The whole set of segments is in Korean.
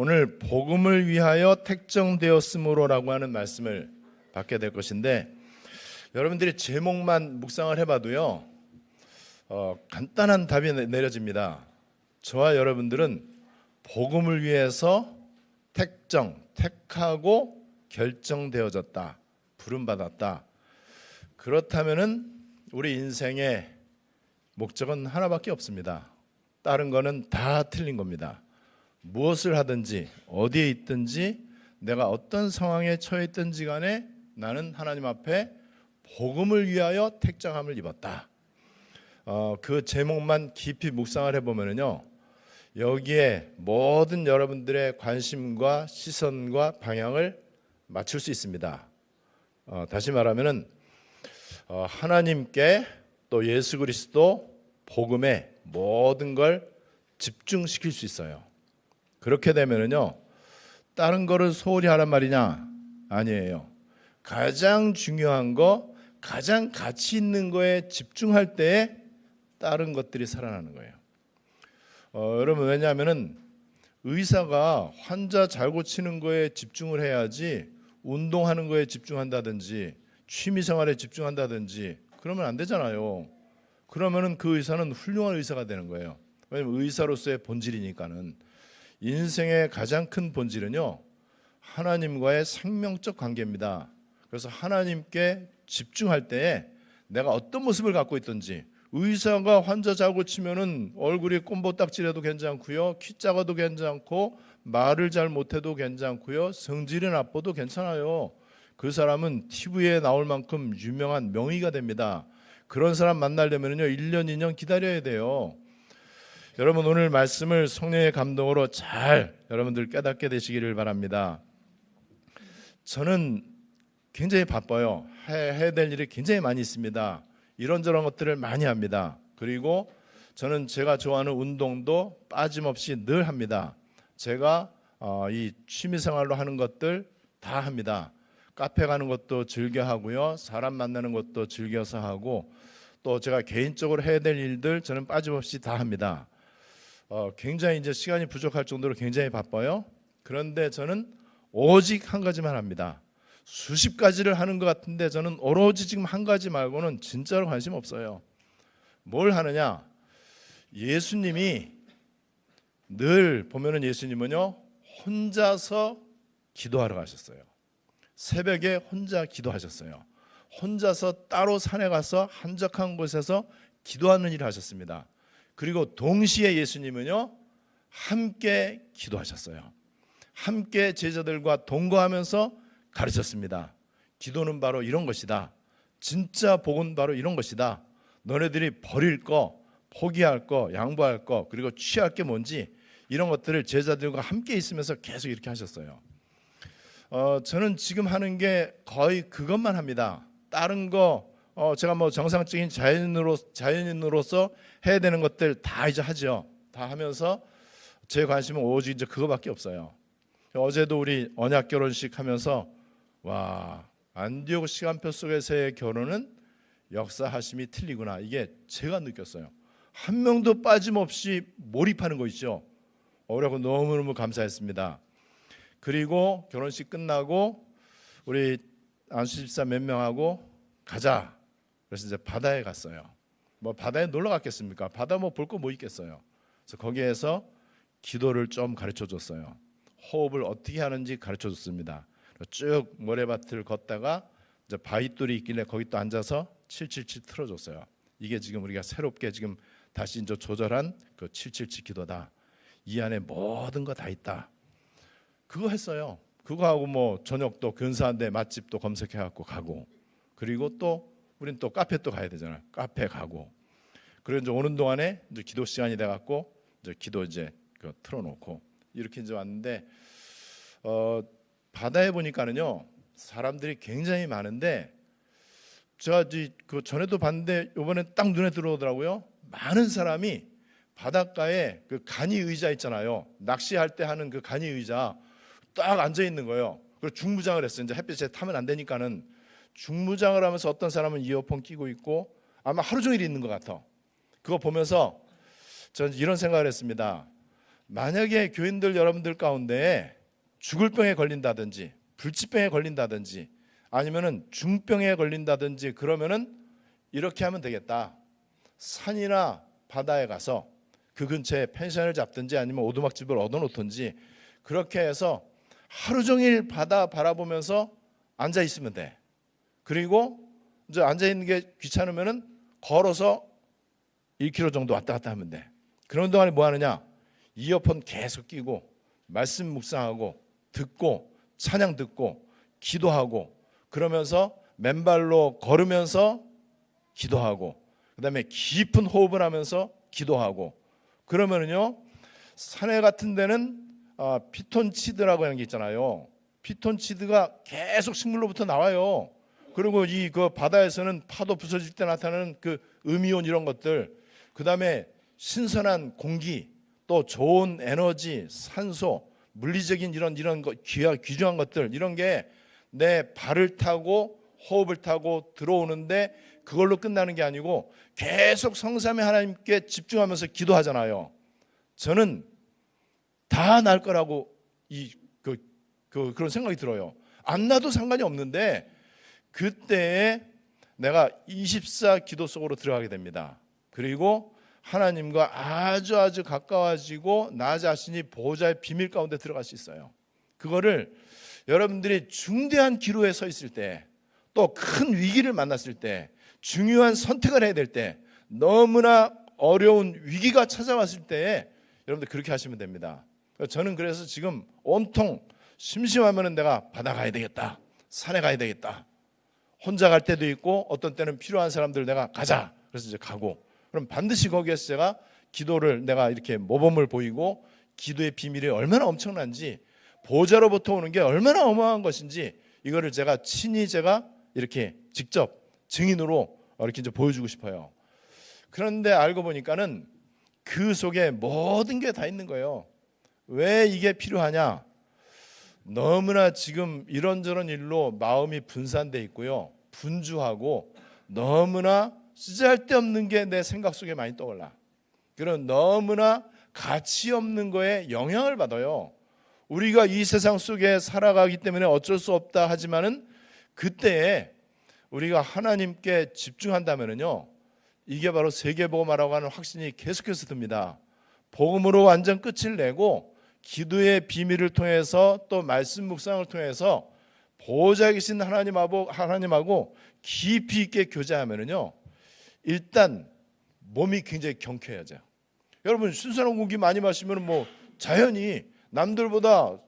오늘 복음을 위하여 택정되었으므로라고 하는 말씀을 받게 될 것인데, 여러분들이 제목만 묵상을 해봐도요 간단한 답이 내려집니다. 저와 여러분들은 복음을 위해서 택하고 결정되어졌다, 부름받았다. 그렇다면은 우리 인생의 목적은 하나밖에 없습니다. 다른 거는 다 틀린 겁니다. 무엇을 하든지 어디에 있든지 내가 어떤 상황에 처해 있든지 간에 나는 하나님 앞에 복음을 위하여 택정함을 입었다. 그 제목만 깊이 묵상을 해보면요, 여기에 모든 여러분들의 관심과 시선과 방향을 맞출 수 있습니다. 다시 말하면은 하나님께 또 예수 그리스도 복음에 모든 걸 집중시킬 수 있어요. 그렇게 되면은요, 다른 거를 소홀히 하란 말이냐? 아니에요. 가장 중요한 거, 가장 가치 있는 거에 집중할 때에 다른 것들이 살아나는 거예요. 여러분, 왜냐하면은 의사가 환자 잘 고치는 거에 집중을 해야지 운동하는 거에 집중한다든지 취미생활에 집중한다든지 그러면 안 되잖아요. 그러면은 그 의사는 훌륭한 의사가 되는 거예요. 왜냐하면 의사로서의 본질이니까는. 인생의 가장 큰 본질은요, 하나님과의 생명적 관계입니다. 그래서 하나님께 집중할 때에 내가 어떤 모습을 갖고 있든지, 의사가 환자 잘 고치면은 얼굴이 꼼보딱지라도 괜찮고요, 키 작아도 괜찮고, 말을 잘 못해도 괜찮고요, 성질이 나빠도 괜찮아요. 그 사람은 TV에 나올 만큼 유명한 명의가 됩니다. 그런 사람 만나려면요 1년 2년 기다려야 돼요. 여러분, 오늘 말씀을 성령의 감동으로 잘 여러분들 깨닫게 되시기를 바랍니다. 저는 굉장히 바빠요. 해야 될 일이 굉장히 많이 있습니다. 이런저런 것들을 많이 합니다. 그리고 저는 제가 좋아하는 운동도 빠짐없이 늘 합니다. 제가 이 취미생활로 하는 것들 다 합니다. 카페 가는 것도 즐겨 하고요, 사람 만나는 것도 즐겨서 하고, 또 제가 개인적으로 해야 될 일들 저는 빠짐없이 다 합니다. 굉장히 이제 시간이 부족할 정도로 굉장히 바빠요. 그런데 저는 오직 한 가지만 합니다. 수십 가지를 하는 것 같은데 저는 오로지 지금 한 가지 말고는 진짜로 관심 없어요. 뭘 하느냐? 예수님이 늘 보면은 예수님은요 혼자서 기도하러 가셨어요. 새벽에 혼자 기도하셨어요. 혼자서 따로 산에 가서 한적한 곳에서 기도하는 일을 하셨습니다. 그리고 동시에 예수님은요 함께 기도하셨어요. 함께 제자들과 동거하면서 가르쳤습니다. 기도는 바로 이런 것이다. 진짜 복은 바로 이런 것이다. 너네들이 버릴 거, 포기할 거, 양보할 거, 그리고 취할 게 뭔지 이런 것들을 제자들과 함께 있으면서 계속 이렇게 하셨어요. 저는 지금 하는 게 거의 그것만 합니다. 다른 거 제가 뭐 정상적인 자연인으로서 해야 되는 것들 다 이제 하죠. 다 하면서 제 관심은 오직 이제 그거밖에 없어요. 어제도 우리 언약 결혼식 하면서 와, 안디옥 시간표 속에서의 결혼은 역사하심이 틀리구나, 이게 제가 느꼈어요. 한 명도 빠짐없이 몰입하는 거 있죠. 그래서 너무너무 감사했습니다. 그리고 결혼식 끝나고 우리 안수 집사 몇 명하고 가자. 그래서 이제 바다에 갔어요. 뭐 바다에 놀러 갔겠습니까? 바다 뭐 볼 거 뭐 있겠어요. 그래서 거기에서 기도를 좀 가르쳐 줬어요. 호흡을 어떻게 하는지 가르쳐 줬습니다. 쭉 모래밭을 걷다가 이제 바위돌이 있길래 거기 또 앉아서 777 틀어줬어요. 이게 지금 우리가 새롭게 지금 다시 이제 조절한 그 777 기도다. 이 안에 모든 거 다 있다. 그거 했어요. 그거 하고 뭐 저녁도 근사한데 맛집도 검색해갖고 가고, 그리고 또 우린 또 카페 또 가야 되잖아요. 카페 가고, 그리고 이제 오는 동안에 이제 기도 시간이 돼갖고 이제 기도 이제 그 틀어놓고 이렇게 이제 왔는데 바다에 보니까는요 사람들이 굉장히 많은데, 제가 그 전에도 봤는데 이번에 딱 눈에 들어오더라고요. 많은 사람이 바닷가에 그 간이 의자 있잖아요. 낚시할 때 하는 그 간이 의자 딱 앉아 있는 거예요. 그리고 중무장을 했어요. 이제 햇빛에 타면 안 되니까는 중무장을 하면서 어떤 사람은 이어폰 끼고 있고 아마 하루 종일 있는 것 같아. 그거 보면서 저는 이런 생각을 했습니다. 만약에 교인들 여러분들 가운데 죽을 병에 걸린다든지 불치병에 걸린다든지 아니면은 중병에 걸린다든지 그러면은 이렇게 하면 되겠다. 산이나 바다에 가서 그 근처에 펜션을 잡든지 아니면 오두막집을 얻어놓든지 그렇게 해서 하루 종일 바다 바라보면서 앉아 있으면 돼. 그리고 이제 앉아 있는 게 귀찮으면은 걸어서 1km 정도 왔다 갔다 하면 돼. 그런 동안에 뭐 하느냐? 이어폰 계속 끼고 말씀 묵상하고 듣고 찬양 듣고 기도하고 그러면서 맨발로 걸으면서 기도하고 그다음에 깊은 호흡을 하면서 기도하고 그러면은요 산에 같은 데는 피톤치드라고 하는 게 있잖아요. 피톤치드가 계속 식물로부터 나와요. 그리고 이 그 바다에서는 파도 부서질 때 나타나는 그 음이온 이런 것들, 그다음에 신선한 공기, 또 좋은 에너지, 산소, 물리적인 이런 거 귀중한 것들 이런 게 내 발을 타고 호흡을 타고 들어오는데 그걸로 끝나는 게 아니고 계속 성삼위 하나님께 집중하면서 기도하잖아요. 저는 다 날 거라고 그런 생각이 들어요. 안 나도 상관이 없는데 그때에 내가 24 기도 속으로 들어가게 됩니다. 그리고 하나님과 아주 가까워지고 나 자신이 보호자의 비밀 가운데 들어갈 수 있어요. 그거를 여러분들이 중대한 기로에 서 있을 때, 또 큰 위기를 만났을 때, 중요한 선택을 해야 될 때, 너무나 어려운 위기가 찾아왔을 때에 여러분들 그렇게 하시면 됩니다. 저는 그래서 지금 온통 심심하면 내가 바다 가야 되겠다, 산에 가야 되겠다. 혼자 갈 때도 있고 어떤 때는 필요한 사람들 내가 가자. 그래서 이제 가고 그럼 반드시 거기에서 제가 기도를 내가 이렇게 모범을 보이고 기도의 비밀이 얼마나 엄청난지 보호자로부터 오는 게 얼마나 어마어마한 것인지 이거를 제가 친히 이렇게 직접 증인으로 이렇게 이제 보여주고 싶어요. 그런데 알고 보니까는 그 속에 모든 게 다 있는 거예요. 왜 이게 필요하냐? 너무나 지금 이런저런 일로 마음이 분산돼 있고요. 분주하고 너무나 쓰잘데없는 게 내 생각 속에 많이 떠올라. 그런 너무나 가치 없는 거에 영향을 받아요. 우리가 이 세상 속에 살아가기 때문에 어쩔 수 없다 하지만은 그때에 우리가 하나님께 집중한다면은요. 이게 바로 세계복음화라고 하는 확신이 계속해서 듭니다. 복음으로 완전 끝을 내고 기도의 비밀을 통해서 또 말씀 묵상을 통해서 보호자 계신 하나님하고 깊이 있게 교제하면은요. 일단 몸이 굉장히 경쾌해져요. 여러분 신선한 공기 많이 마시면 뭐 자연히 남들보다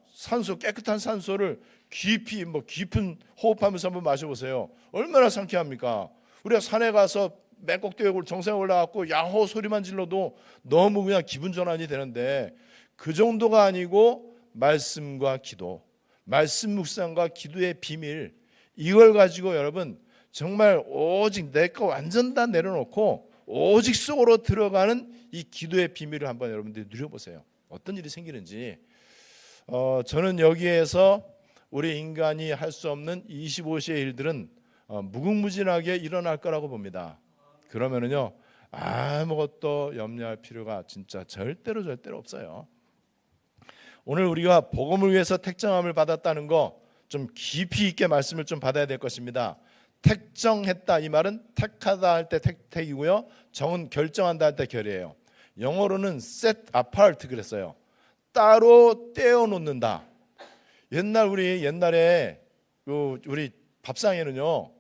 깨끗한 산소를 깊은 호흡하면서 한번 마셔보세요. 얼마나 상쾌합니까? 우리가 산에 가서 맨 꼭대기에 정상에 올라가고 야호 소리만 질러도 너무 그냥 기분 전환이 되는데 그 정도가 아니고 말씀과 기도, 말씀 묵상과 기도의 비밀 이걸 가지고 여러분 정말 오직 내 거 완전 다 내려놓고 오직 속으로 들어가는 이 기도의 비밀을 한번 여러분들이 누려보세요. 어떤 일이 생기는지. 저는 여기에서 우리 인간이 할 수 없는 25시의 일들은 무궁무진하게 일어날 거라고 봅니다. 그러면은요 아무것도 염려할 필요가 진짜 절대로 없어요. 오늘 우리가 복음을 위해서 택정함을 받았다는 거 좀 깊이 있게 말씀을 좀 받아야 될 것입니다. 택정했다 이 말은 택하다 할 때 택이고요. 정은 결정한다 할 때 결이에요. 영어로는 set apart 그랬어요. 따로 떼어놓는다. 옛날에 우리 밥상에는요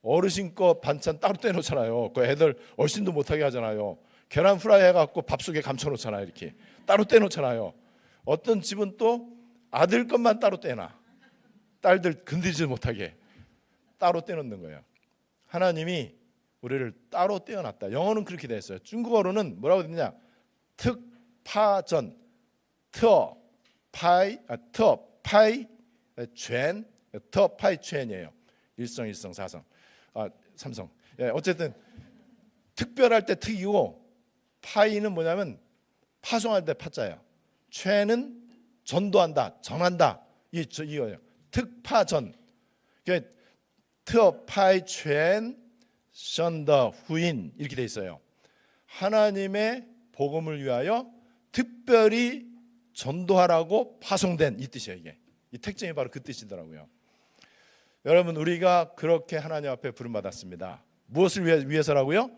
어르신 거 반찬 따로 떼놓잖아요. 그 애들 어르신도 못하게 하잖아요. 계란 프라이 해갖고 밥 속에 감춰놓잖아요. 이렇게 따로 떼놓잖아요. 어떤 집은 또 아들 것만 따로 떼놔. 딸들 건드리지 못하게 따로 떼놓는 거예요. 하나님이 우리를 따로 떼어놨다. 영어는 그렇게 돼 있어요. 중국어로는 뭐라고 되냐? 특파전, 터파이 줴, 터파이 줴이에요. 일성, 사성, 삼성. 어쨌든 특별할 때 특이고 파이는 뭐냐면 파송할 때 파자예요. 줴은 전도한다, 전한다. 이거예요. 특파전. 그러니까 특파이 줴 션더 후인 이렇게 돼 있어요. 하나님의 복음을 위하여 특별히 전도하라고 파송된 이 뜻이에요. 이게 이 특징이 바로 그 뜻이더라고요. 여러분, 우리가 그렇게 하나님 앞에 부름받았습니다. 무엇을 위해서라고요?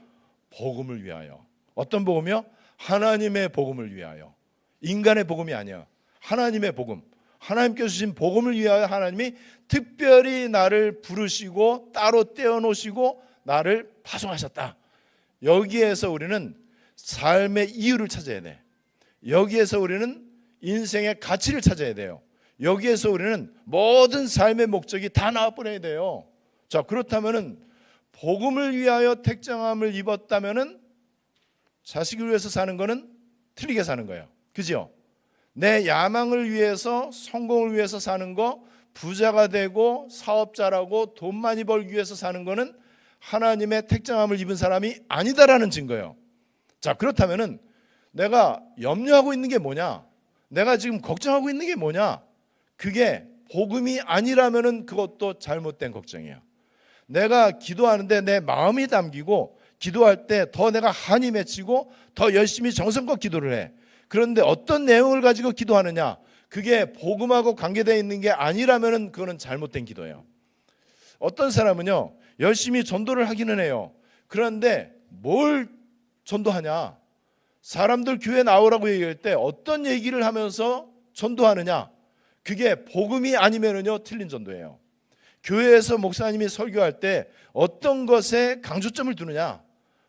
복음을 위하여. 어떤 복음이요? 하나님의 복음을 위하여. 인간의 복음이 아니야. 하나님의 복음. 하나님께서 주신 복음을 위하여 하나님이 특별히 나를 부르시고 따로 떼어놓으시고 나를 파송하셨다. 여기에서 우리는 삶의 이유를 찾아야 돼. 여기에서 우리는 인생의 가치를 찾아야 돼요. 여기에서 우리는 모든 삶의 목적이 다 나와버려야 돼요. 자, 그렇다면은 복음을 위하여 택정함을 입었다면은 자식을 위해서 사는 거는 틀리게 사는 거예요. 그죠? 내 야망을 위해서, 성공을 위해서 사는 거, 부자가 되고 사업자라고 돈 많이 벌기 위해서 사는 거는 하나님의 택정함을 입은 사람이 아니다라는 증거예요. 자, 그렇다면은 내가 염려하고 있는 게 뭐냐? 내가 지금 걱정하고 있는 게 뭐냐? 그게 복음이 아니라면은 그것도 잘못된 걱정이에요. 내가 기도하는데 내 마음이 담기고 기도할 때 더 내가 한이 맺히고 더 열심히 정성껏 기도를 해. 그런데 어떤 내용을 가지고 기도하느냐? 그게 복음하고 관계되어 있는 게 아니라면은 그거는 잘못된 기도예요. 어떤 사람은요, 열심히 전도를 하기는 해요. 그런데 뭘 전도하냐? 사람들 교회 나오라고 얘기할 때 어떤 얘기를 하면서 전도하느냐? 그게 복음이 아니면은요, 틀린 전도예요. 교회에서 목사님이 설교할 때 어떤 것에 강조점을 두느냐?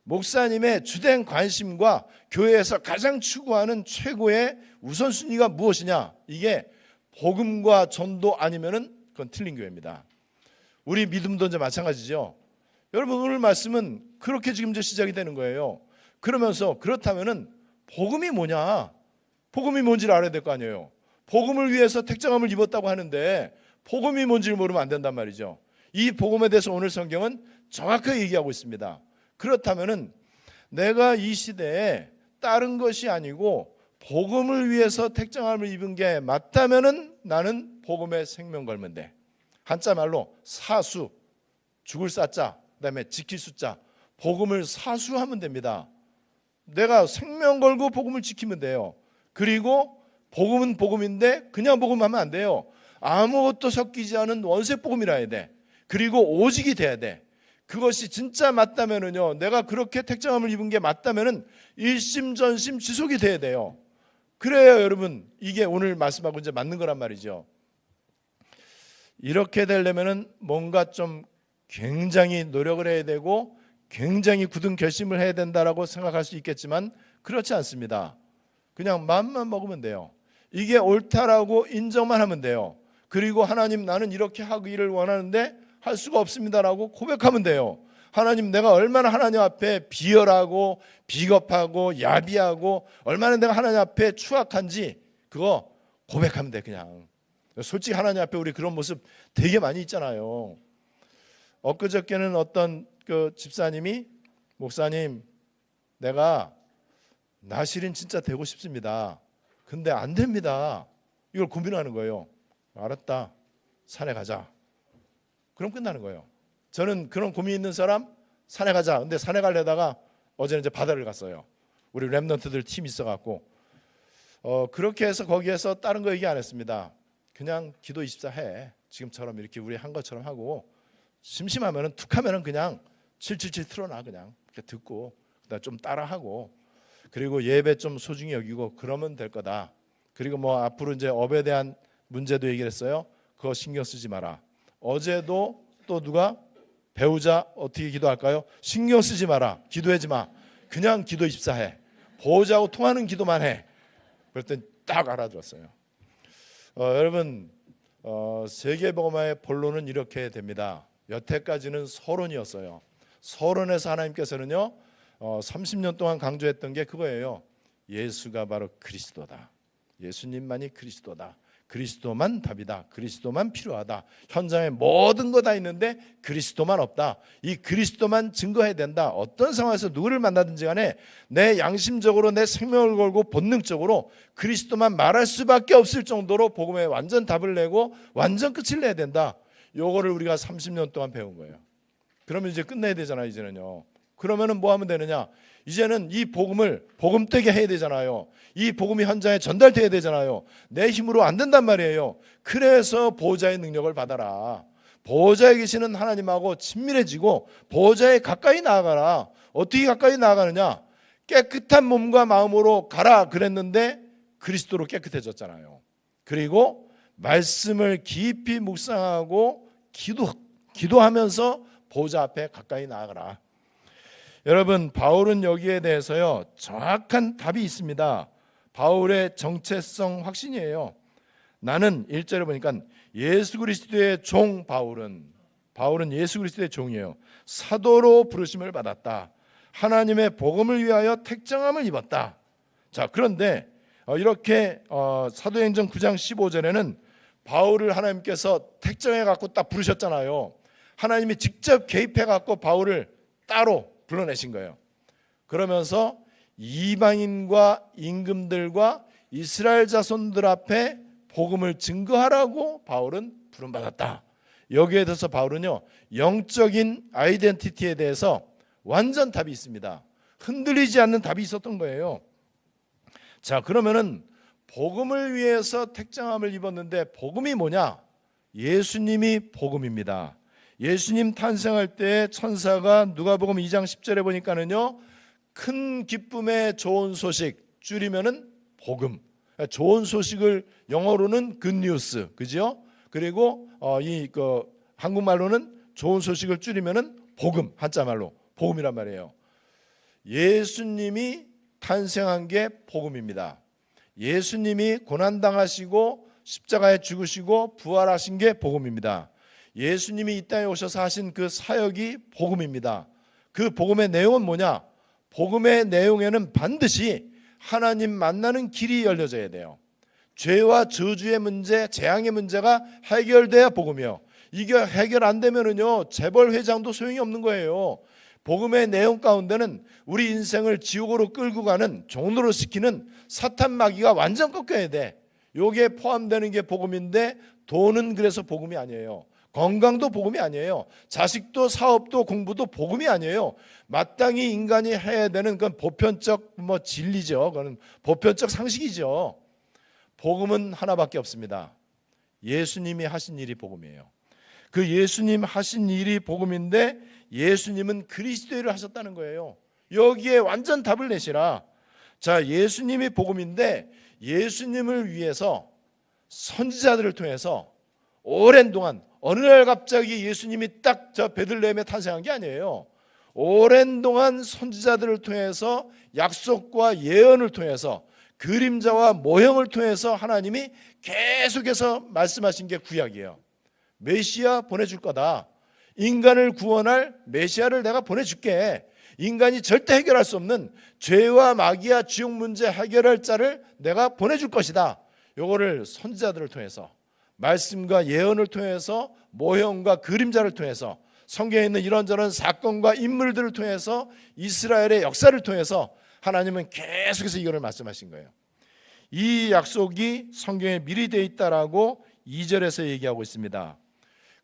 목사님의 주된 관심과 교회에서 가장 추구하는 최고의 우선순위가 무엇이냐? 이게 복음과 전도 아니면은 그건 틀린 교회입니다. 우리 믿음도 이제 마찬가지죠. 여러분, 오늘 말씀은 그렇게 지금 이제 시작이 되는 거예요. 그러면서 그렇다면은 복음이 뭐냐? 복음이 뭔지를 알아야 될 거 아니에요. 복음을 위해서 택정함을 입었다고 하는데 복음이 뭔지를 모르면 안 된단 말이죠. 이 복음에 대해서 오늘 성경은 정확하게 얘기하고 있습니다. 그렇다면은 내가 이 시대에 다른 것이 아니고 복음을 위해서 택정함을 입은 게 맞다면은 나는 복음에 생명 걸면 돼. 한자 말로 사수, 죽을 사자, 그다음에 지킬 수자, 복음을 사수하면 됩니다. 내가 생명 걸고 복음을 지키면 돼요. 그리고 복음은 복음인데 그냥 복음하면 안 돼요. 아무것도 섞이지 않은 원색 복음이라 해야 돼. 그리고 오직이 돼야 돼. 그것이 진짜 맞다면은요, 내가 그렇게 택정함을 입은 게 맞다면은 일심전심 지속이 돼야 돼요. 그래야 여러분, 이게 오늘 말씀하고 이제 맞는 거란 말이죠. 이렇게 되려면은 뭔가 좀 굉장히 노력을 해야 되고 굉장히 굳은 결심을 해야 된다라고 생각할 수 있겠지만 그렇지 않습니다. 그냥 마음만 먹으면 돼요. 이게 옳다라고 인정만 하면 돼요. 그리고 하나님, 나는 이렇게 하기를 원하는데 할 수가 없습니다라고 고백하면 돼요. 하나님, 내가 얼마나 하나님 앞에 비열하고 비겁하고 야비하고 얼마나 내가 하나님 앞에 추악한지 그거 고백하면 돼. 그냥 솔직히 하나님 앞에 우리 그런 모습 되게 많이 있잖아요. 엊그저께는 어떤 그 집사님이, 목사님, 내가 나실인 진짜 되고 싶습니다. 근데 안 됩니다. 이걸 고민하는 거예요. 알았다, 산에 가자. 그럼 끝나는 거예요. 저는 그런 고민 있는 사람, 산에 가자. 근데 산에 가려다가 어제는 이제 바다를 갔어요. 우리 랩런트들 팀 있어갖고 그렇게 해서 거기에서 다른 거 얘기 안 했습니다. 그냥 기도 24 해. 지금처럼 이렇게 우리 한 것처럼 하고, 심심하면은 툭하면은 그냥 777 틀어놔. 그냥 듣고 그다음 좀 따라하고, 그리고 예배 좀 소중히 여기고 그러면 될 거다. 그리고 뭐 앞으로 이제 업에 대한 문제도 얘기를 했어요. 그거 신경 쓰지 마라. 어제도 또 누가 배우자 어떻게 기도할까요? 신경 쓰지 마라. 기도하지 마. 그냥 기도 24 해. 보호자하고 통하는 기도만 해. 그랬더니 딱 알아들었어요. 여러분, 세계복음화의 본론은 이렇게 됩니다. 여태까지는 서론이었어요. 서론에서 하나님께서는요, 30년 동안 강조했던 게 그거예요. 예수가 바로 그리스도다. 예수님만이 그리스도다. 그리스도만 답이다. 그리스도만 필요하다. 현장에 모든 거 다 있는데 그리스도만 없다. 이 그리스도만 증거해야 된다. 어떤 상황에서 누구를 만나든지 간에 내 양심적으로 내 생명을 걸고 본능적으로 그리스도만 말할 수밖에 없을 정도로 복음에 완전 답을 내고 완전 끝을 내야 된다. 요거를 우리가 30년 동안 배운 거예요. 그러면 이제 끝내야 되잖아요. 이제는요. 그러면은 뭐 하면 되느냐? 이제는 이 복음을 복음되게 해야 되잖아요. 이 복음이 현장에 전달돼야 되잖아요. 내 힘으로 안 된단 말이에요. 그래서 보호자의 능력을 받아라. 보호자에 계시는 하나님하고 친밀해지고 보호자에 가까이 나아가라. 어떻게 가까이 나아가느냐? 깨끗한 몸과 마음으로 가라 그랬는데 그리스도로 깨끗해졌잖아요. 그리고 말씀을 깊이 묵상하고 기도하면서 보호자 앞에 가까이 나아가라. 여러분, 바울은 여기에 대해서요 정확한 답이 있습니다. 바울의 정체성 확신이에요. 나는 1절에 보니까 예수 그리스도의 종 바울은 예수 그리스도의 종이에요. 사도로 부르심을 받았다. 하나님의 복음을 위하여 택정함을 입었다. 자, 그런데 이렇게 사도행전 9장 15절에는 바울을 하나님께서 택정해 갖고 딱 부르셨잖아요. 하나님이 직접 개입해 갖고 바울을 따로 불러내신 거예요. 그러면서 이방인과 임금들과 이스라엘 자손들 앞에 복음을 증거하라고 바울은 부름받았다. 여기에 대해서 바울은요 영적인 아이덴티티에 대해서 완전 답이 있습니다. 흔들리지 않는 답이 있었던 거예요. 자, 그러면은 복음을 위해서 택정함을 입었는데 복음이 뭐냐? 예수님이 복음입니다. 예수님 탄생할 때 천사가 누가복음 2장 10절에 보니까는요 큰 기쁨의 좋은 소식, 줄이면은 복음. 좋은 소식을 영어로는 굿뉴스, 그죠? 그리고 한국말로는 좋은 소식을 줄이면은 복음, 한자말로 복음이란 말이에요. 예수님이 탄생한 게 복음입니다. 예수님이 고난당하시고 십자가에 죽으시고 부활하신 게 복음입니다. 예수님이 이 땅에 오셔서 하신 그 사역이 복음입니다. 그 복음의 내용은 뭐냐? 복음의 내용에는 반드시 하나님 만나는 길이 열려져야 돼요. 죄와 저주의 문제, 재앙의 문제가 해결돼야 복음이요. 이게 해결 안 되면은요 재벌 회장도 소용이 없는 거예요. 복음의 내용 가운데는 우리 인생을 지옥으로 끌고 가는 종로로 시키는 사탄 마귀가 완전 꺾여야 돼. 요게 포함되는 게 복음인데 돈은 그래서 복음이 아니에요. 건강도 복음이 아니에요. 자식도 사업도 공부도 복음이 아니에요. 마땅히 인간이 해야 되는 그건 보편적 진리죠. 그건 보편적 상식이죠. 복음은 하나밖에 없습니다. 예수님이 하신 일이 복음이에요. 그 예수님 하신 일이 복음인데 예수님은 그리스도를 하셨다는 거예요. 여기에 완전 답을 내시라. 자, 예수님이 복음인데 예수님을 위해서 선지자들을 통해서 오랜 동안 어느 날 갑자기 예수님이 딱 저 베들레헴에 탄생한 게 아니에요. 오랜 동안 선지자들을 통해서 약속과 예언을 통해서 그림자와 모형을 통해서 하나님이 계속해서 말씀하신 게 구약이에요. 메시아 보내줄 거다. 인간을 구원할 메시아를 내가 보내줄게. 인간이 절대 해결할 수 없는 죄와 마귀와 지옥 문제 해결할 자를 내가 보내줄 것이다. 요거를 선지자들을 통해서 말씀과 예언을 통해서 모형과 그림자를 통해서 성경에 있는 이런저런 사건과 인물들을 통해서 이스라엘의 역사를 통해서 하나님은 계속해서 이거를 말씀하신 거예요. 이 약속이 성경에 미리 되어 있다라고 2절에서 얘기하고 있습니다.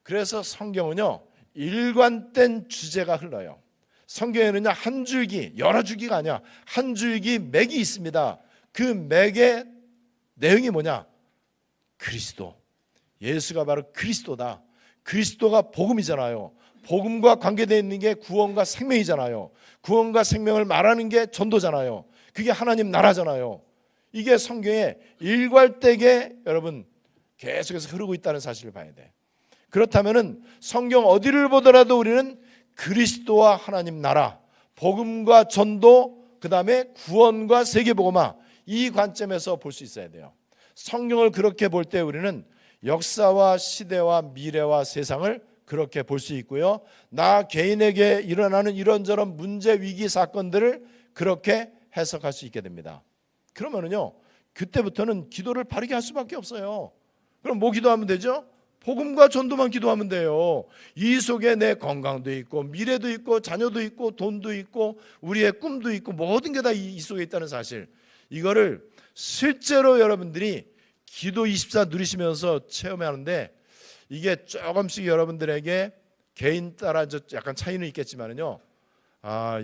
그래서 성경은요 일관된 주제가 흘러요. 성경에는요 한 줄기, 여러 줄기가 아니야. 한 줄기 맥이 있습니다. 그 맥의 내용이 뭐냐? 그리스도. 예수가 바로 그리스도다. 그리스도가 복음이잖아요. 복음과 관계되어 있는 게 구원과 생명이잖아요. 구원과 생명을 말하는 게 전도잖아요. 그게 하나님 나라잖아요. 이게 성경에 일괄되게 여러분 계속해서 흐르고 있다는 사실을 봐야 돼. 그렇다면은 성경 어디를 보더라도 우리는 그리스도와 하나님 나라, 복음과 전도, 그 다음에 구원과 세계복음화, 이 관점에서 볼 수 있어야 돼요. 성경을 그렇게 볼 때 우리는 역사와 시대와 미래와 세상을 그렇게 볼 수 있고요. 나 개인에게 일어나는 이런저런 문제, 위기, 사건들을 그렇게 해석할 수 있게 됩니다. 그러면은요, 그때부터는 기도를 바르게 할 수밖에 없어요. 그럼 뭐 기도하면 되죠? 복음과 전도만 기도하면 돼요. 이 속에 내 건강도 있고 미래도 있고 자녀도 있고 돈도 있고 우리의 꿈도 있고 모든 게 다 이 속에 있다는 사실, 이거를 실제로 여러분들이 기도 24 누리시면서 체험하는데 이게 조금씩 여러분들에게 개인 따라 약간 차이는 있겠지만은요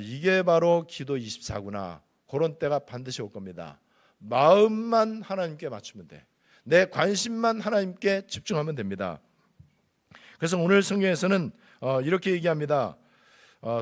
이게 바로 기도 24구나. 그런 때가 반드시 올 겁니다. 마음만 하나님께 맞추면 돼. 내 관심만 하나님께 집중하면 됩니다. 그래서 오늘 성경에서는 이렇게 얘기합니다.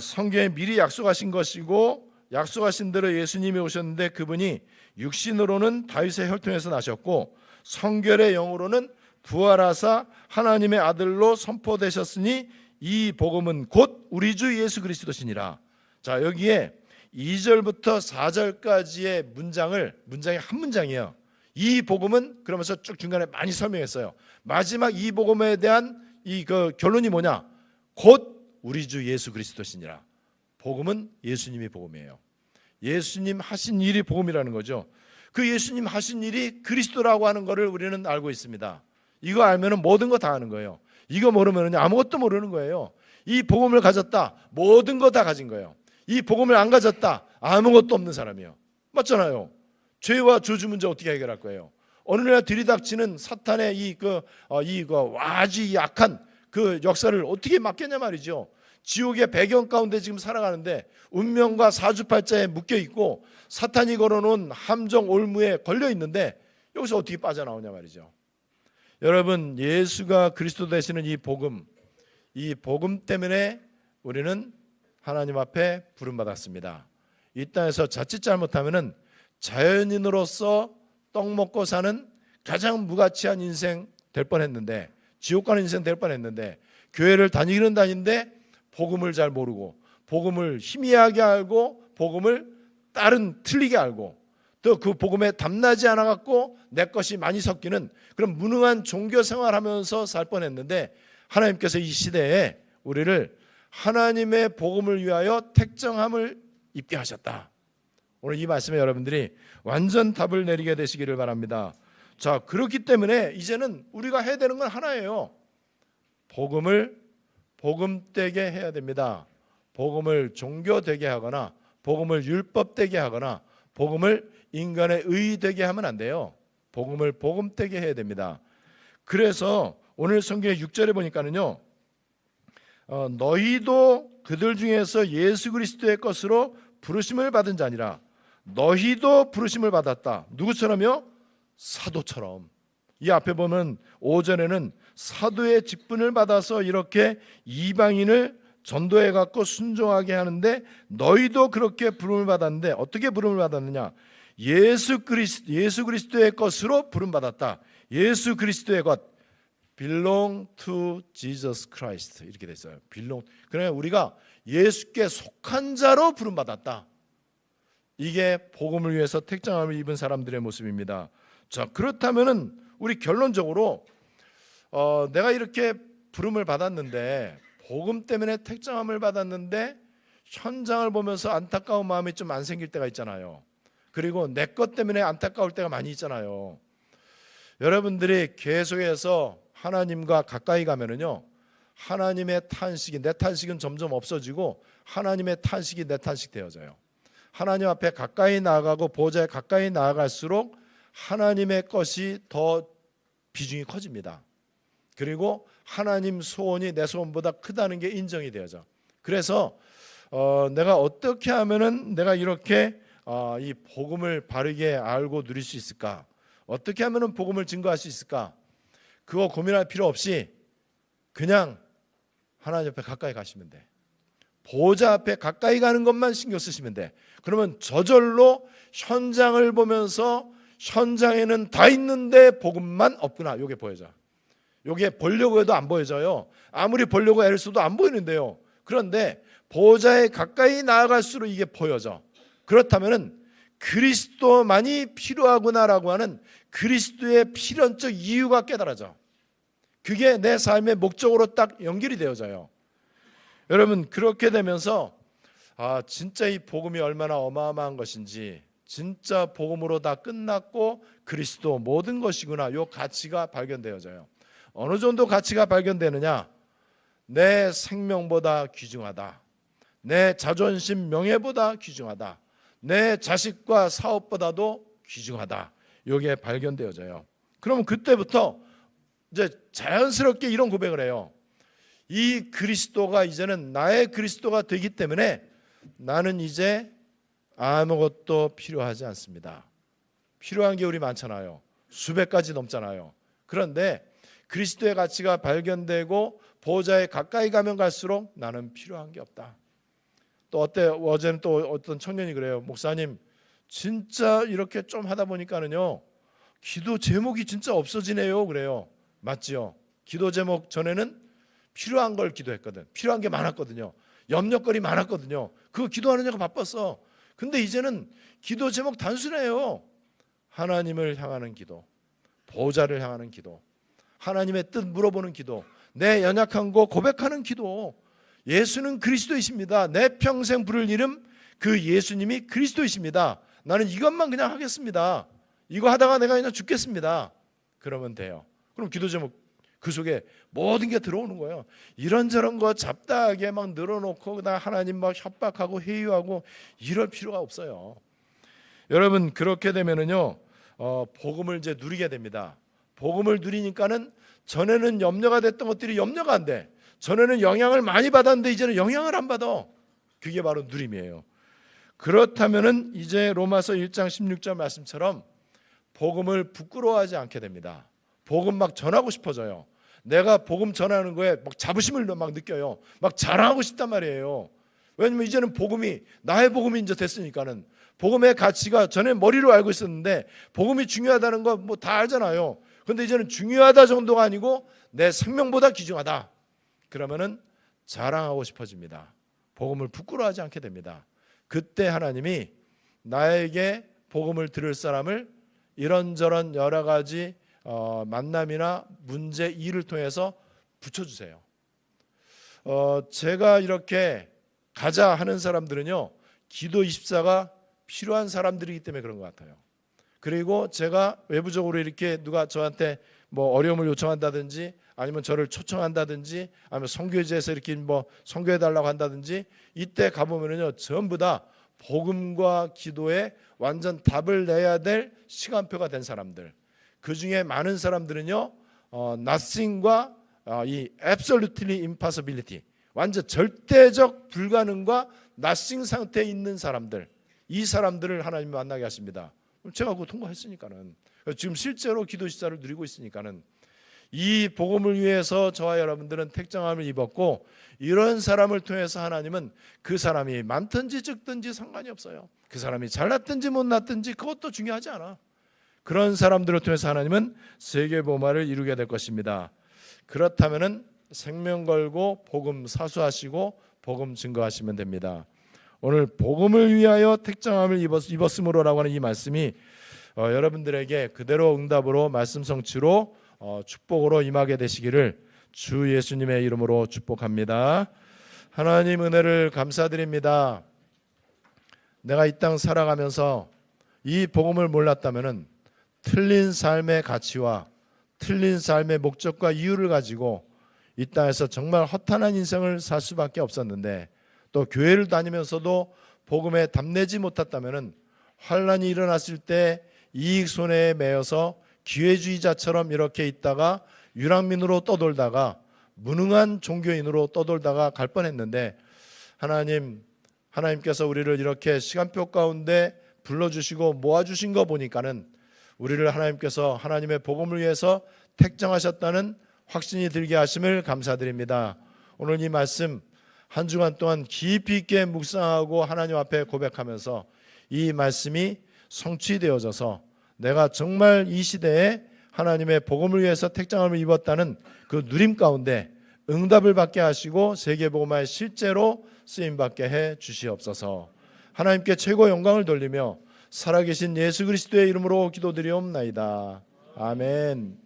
성경에 미리 약속하신 것이고 약속하신 대로 예수님이 오셨는데 그분이 육신으로는 다윗의 혈통에서 나셨고 성결의 영으로는 부활하사 하나님의 아들로 선포되셨으니 이 복음은 곧 우리 주 예수 그리스도시니라. 자, 여기에 2절부터 4절까지의 문장이 한 문장이에요. 이 복음은 그러면서 쭉 중간에 많이 설명했어요. 마지막 이 복음에 대한 그 결론이 뭐냐? 곧 우리 주 예수 그리스도시니라. 복음은 예수님이 복음이에요. 예수님 하신 일이 복음이라는 거죠. 그 예수님 하신 일이 그리스도라고 하는 것을 우리는 알고 있습니다. 이거 알면은 모든 거 다 아는 거예요. 이거 모르면은 아무것도 모르는 거예요. 이 복음을 가졌다, 모든 거 다 가진 거예요. 이 복음을 안 가졌다, 아무것도 없는 사람이에요. 맞잖아요. 죄와 저주 문제 어떻게 해결할 거예요? 어느 날 들이닥치는 사탄의 아주 약한 그 역사를 어떻게 막겠냐 말이죠. 지옥의 배경 가운데 지금 살아가는데 운명과 사주팔자에 묶여 있고 사탄이 걸어놓은 함정 올무에 걸려 있는데 여기서 어떻게 빠져나오냐 말이죠. 여러분, 예수가 그리스도 되시는 이 복음 때문에 우리는 하나님 앞에 부름받았습니다. 이 땅에서 자칫 잘못하면은 자연인으로서 떡 먹고 사는 가장 무가치한 인생 될 뻔했는데, 지옥 가는 인생 될 뻔했는데, 교회를 다니기는 다니는데 복음을 잘 모르고 복음을 희미하게 알고 복음을 다른 틀리게 알고 또 그 복음에 담나지 않아 갖고 내 것이 많이 섞이는 그런 무능한 종교 생활하면서 살 뻔했는데, 하나님께서 이 시대에 우리를 하나님의 복음을 위하여 택정함을 입게 하셨다. 오늘 이 말씀에 여러분들이 완전 답을 내리게 되시기를 바랍니다. 자, 그렇기 때문에 이제는 우리가 해야 되는 건 하나예요. 복음을 복음되게 해야 됩니다. 복음을 종교되게 하거나 복음을 율법되게 하거나 복음을 인간의 의되게 하면 안 돼요. 복음을 복음되게 해야 됩니다. 그래서 오늘 성경의 6절에 보니까는요, 너희도 그들 중에서 예수 그리스도의 것으로 부르심을 받은 자니라. 너희도 부르심을 받았다. 누구처럼요? 사도처럼. 이 앞에 보면 5절에는 사도의 직분을 받아서 이렇게 이방인을 전도해 갖고 순종하게 하는데 너희도 그렇게 부름을 받았는데 어떻게 부름을 받았느냐? 예수 그리스도의 것으로 부름 받았다. 예수 그리스도의 것, belong to Jesus Christ 이렇게 됐어요. belong. 그러니까 우리가 예수께 속한 자로 부름 받았다. 이게 복음을 위해서 택정함을 입은 사람들의 모습입니다. 자, 그렇다면은 우리 결론적으로 내가 이렇게 부름을 받았는데 복음 때문에 택정함을 받았는데 현장을 보면서 안타까운 마음이 좀 안 생길 때가 있잖아요. 그리고 내 것 때문에 안타까울 때가 많이 있잖아요. 여러분들이 계속해서 하나님과 가까이 가면은요, 하나님의 탄식이, 내 탄식은 점점 없어지고 하나님의 탄식이 내 탄식 되어져요. 하나님 앞에 가까이 나아가고 보좌에 가까이 나아갈수록 하나님의 것이 더 비중이 커집니다. 그리고 하나님 소원이 내 소원보다 크다는 게 인정이 되어져. 그래서 내가 어떻게 하면은 내가 이렇게 이 복음을 바르게 알고 누릴 수 있을까? 어떻게 하면은 복음을 증거할 수 있을까? 그거 고민할 필요 없이 그냥 하나님 앞에 가까이 가시면 돼. 보좌 앞에 가까이 가는 것만 신경 쓰시면 돼. 그러면 저절로 현장을 보면서 현장에는 다 있는데 복음만 없구나. 이게 보여져. 이게 보려고 해도 안 보여져요. 아무리 보려고 애를 써도 안 보이는데요. 그런데 보좌에 가까이 나아갈수록 이게 보여져. 그렇다면은 그리스도만이 필요하구나라고 하는 그리스도의 필연적 이유가 깨달아져. 그게 내 삶의 목적으로 딱 연결이 되어져요. 여러분, 그렇게 되면서 진짜 이 복음이 얼마나 어마어마한 것인지, 진짜 복음으로 다 끝났고 그리스도 모든 것이구나, 이 가치가 발견되어져요. 어느 정도 가치가 발견되느냐? 내 생명보다 귀중하다. 내 자존심 명예보다 귀중하다. 내 자식과 사업보다도 귀중하다. 이게 발견되어져요. 그러면 그때부터 이제 자연스럽게 이런 고백을 해요. 이 그리스도가 이제는 나의 그리스도가 되기 때문에 나는 이제 아무것도 필요하지 않습니다. 필요한 게 우리 많잖아요. 수백 가지 넘잖아요. 그런데 그리스도의 가치가 발견되고 보호자에 가까이 가면 갈수록 나는 필요한 게 없다. 또 어제는 또 어떤 청년이 그래요. 목사님, 진짜 이렇게 좀 하다 보니까는요, 기도 제목이 진짜 없어지네요. 그래요. 맞지요? 기도 제목 전에는 필요한 걸 기도했거든. 필요한 게 많았거든요. 염려거리 많았거든요. 그거 기도하느냐고 바빴어. 근데 이제는 기도 제목 단순해요. 하나님을 향하는 기도, 보호자를 향하는 기도, 하나님의 뜻 물어보는 기도, 내 연약한 거 고백하는 기도. 예수는 그리스도이십니다. 내 평생 부를 이름 그 예수님이 그리스도이십니다. 나는 이것만 그냥 하겠습니다. 이거 하다가 내가 그냥 죽겠습니다. 그러면 돼요. 그럼 기도 제목 그 속에 모든 게 들어오는 거예요. 이런저런 거 잡다하게 막 늘어놓고 그다음 하나님 막 협박하고 회유하고 이럴 필요가 없어요. 여러분, 그렇게 되면은요, 복음을 이제 누리게 됩니다. 복음을 누리니까는 전에는 염려가 됐던 것들이 염려가 안 돼. 전에는 영향을 많이 받았는데 이제는 영향을 안 받아. 그게 바로 누림이에요. 그렇다면은 이제 로마서 1장 16절 말씀처럼 복음을 부끄러워하지 않게 됩니다. 복음 막 전하고 싶어져요. 내가 복음 전하는 거에 막 자부심을 막 느껴요. 막 자랑하고 싶단 말이에요. 왜냐면 이제는 복음이 나의 복음이 이제 됐으니까는 복음의 가치가 전에 머리로 알고 있었는데 복음이 중요하다는 거 뭐 다 알잖아요. 근데 이제는 중요하다 정도가 아니고 내 생명보다 귀중하다. 그러면은 자랑하고 싶어집니다. 복음을 부끄러워하지 않게 됩니다. 그때 하나님이 나에게 복음을 들을 사람을 이런저런 여러 가지 만남이나 문제, 일을 통해서 붙여주세요. 제가 이렇게 가자 하는 사람들은요, 기도 24가 필요한 사람들이기 때문에 그런 것 같아요. 그리고 제가 외부적으로 이렇게 누가 저한테 뭐 어려움을 요청한다든지 아니면 저를 초청한다든지 아니면 선교제에서 이렇게 뭐 선교해달라고 한다든지 이때 가보면은요, 전부 다 복음과 기도에 완전 답을 내야 될 시간표가 된 사람들. 그 중에 많은 사람들은요, nothing과 이 absolutely impossibility, 완전 절대적 불가능과 nothing 상태에 있는 사람들, 이 사람들을 하나님이 만나게 하십니다. 제가 그거 통과했으니까는, 지금 실제로 기도 시사를 누리고 있으니까는, 이 복음을 위해서 저와 여러분들은 택정함을 입었고, 이런 사람을 통해서 하나님은 그 사람이 많든지 적든지 상관이 없어요. 그 사람이 잘났든지 못났든지 그것도 중요하지 않아. 그런 사람들을 통해서 하나님은 세계복음화를 이루게 될 것입니다. 그렇다면은 생명 걸고 복음 사수하시고 복음 증거하시면 됩니다. 오늘 복음을 위하여 택정함을 입었으므로라고 하는 이 말씀이 여러분들에게 그대로 응답으로 말씀 성취로 축복으로 임하게 되시기를 주 예수님의 이름으로 축복합니다. 하나님 은혜를 감사드립니다. 내가 이 땅 살아가면서 이 복음을 몰랐다면은 틀린 삶의 가치와 틀린 삶의 목적과 이유를 가지고 이 땅에서 정말 허탄한 인생을 살 수밖에 없었는데, 또 교회를 다니면서도 복음에 답내지 못했다면은 환란이 일어났을 때 이익 손해에 매여서 기회주의자처럼 이렇게 있다가 유랑민으로 떠돌다가 무능한 종교인으로 떠돌다가 갈 뻔했는데, 하나님께서 우리를 이렇게 시간표 가운데 불러주시고 모아주신 거 보니까는 우리를 하나님께서 하나님의 복음을 위해서 택정하셨다는 확신이 들게 하심을 감사드립니다. 오늘 이 말씀 한 주간 동안 깊이 있게 묵상하고 하나님 앞에 고백하면서 이 말씀이 성취되어져서 내가 정말 이 시대에 하나님의 복음을 위해서 택정함을 입었다는 그 누림 가운데 응답을 받게 하시고 세계복음화에 실제로 쓰임받게 해 주시옵소서. 하나님께 최고 영광을 돌리며 살아계신 예수 그리스도의 이름으로 기도드리옵나이다. 아멘.